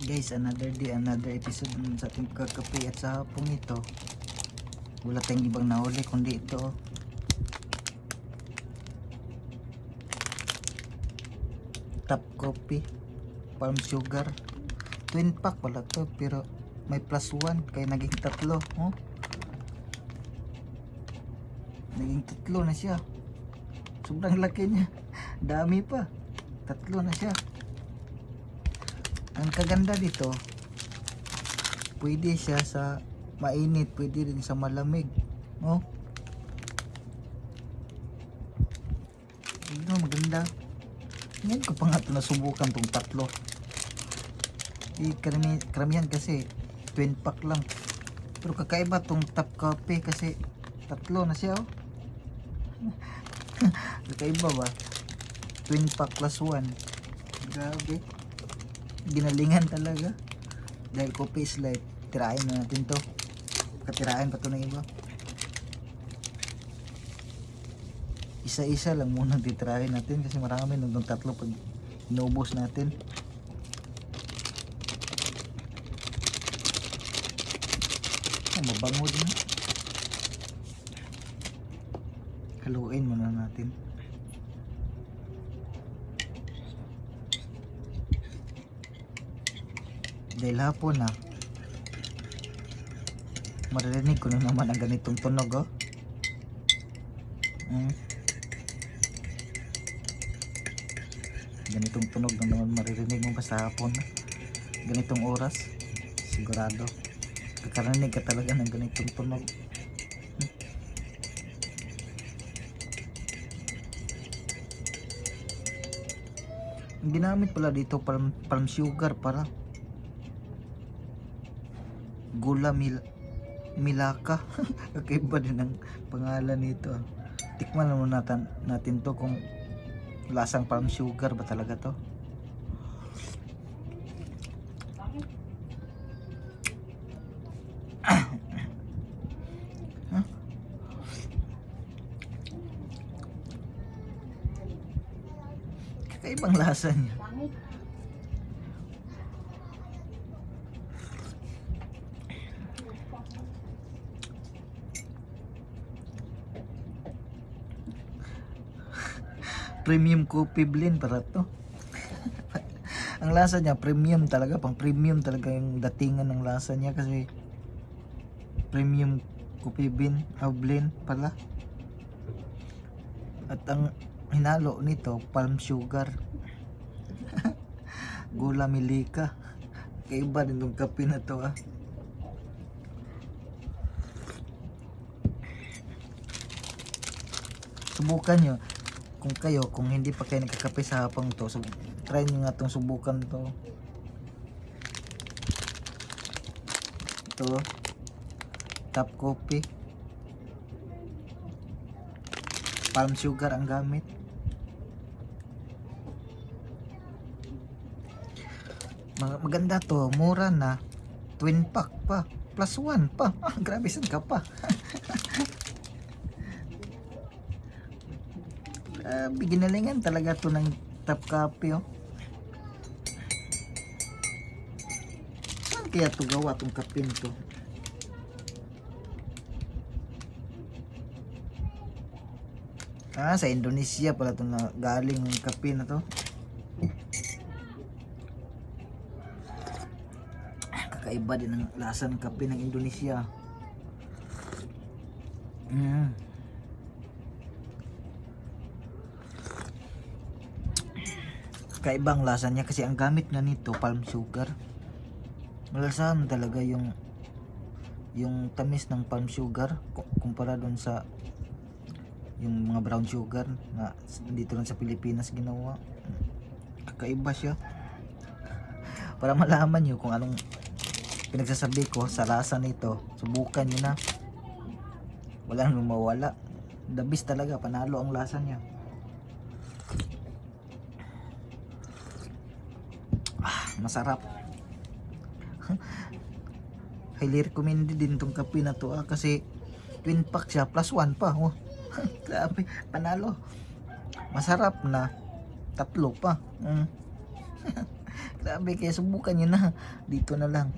Guys, another day, another episode sa ating pagkakape. At sa hapong ito, wala tayong ibang nahuli kundi ito, Top Coffee Palm Sugar. Twin pack pala to, pero may plus 1 kaya naging tatlo. Naging tatlo na siya. Sobrang laki niya. Dami pa. Tatlo na siya. Ang kaganda dito, pwede siya sa mainit, pwede rin sa malamig. Maganda. Ngayon ko pa nga ito nasubukan tong tatlo. Karamihan kasi twin pack lang. Pero kakaiba tong Top Coffee kasi tatlo na siya. Kakaiba ba? Twin pack plus 1. Grabe. Ginalingan talaga. Dahil coffee is life, tirahin na natin to. Katirahin pa to ng iba. Isa-isa lang muna titirahin natin kasi marami nung tatlo pag inubos natin. Mabango din. Haluin muna natin. Dahil hapon na, maririnig ko na naman ang ganitong tunog. Ganitong tunog na naman maririnig mo pa sa hapon. Ganitong oras, sigurado kakarinig ka talaga ng ganitong tunog. Ang ginamit pala dito palm sugar para Gula Milaka. Kakaiba din ang pangalan nito. Tikman naman natin to kung lasang palm sugar ba talaga to. Kakaibang lasa niya. Premium coffee blend para to. Ang lasa niya premium talaga, pang premium talaga yung datingan ng lasa niya kasi premium coffee blend pala. At ang hinalo nito palm sugar. Gula Milika. Kaiba din yung kape na to. Subukan nyo kung hindi pa kayo nagkakape sa hapang to, so try nyo nga itong subukan to. Ito Top Coffee palm sugar ang gamit. Maganda to, mura na, twin pack pa, plus 1 pa. Grabe, saan ka pa? Ginalingan talaga to ng Top Coffee. Saan kaya to gawa tong kapin to? Sa Indonesia pala to na galing ng kape na to. Kakaiba din ang lasa ng kape ng Indonesia. Kaibang lasa niya kasi ang gamit nga nito palm sugar. Malasahan talaga yung tamis ng palm sugar kumpara doon sa yung mga brown sugar na dito lang sa Pilipinas ginawa. Kakaiba siya. Para malaman nyo kung anong pinagsasabi ko sa lasa nito, subukan nyo na. Walang mawala. The best talaga, panalo ang lasa niya. Masarap. Highly recommended din tong kape na to kasi twin pack siya plus 1 pa. Grabe, panalo. Masarap na tatlo pa. Grabe, kaya subukan nyo na. Dito na lang.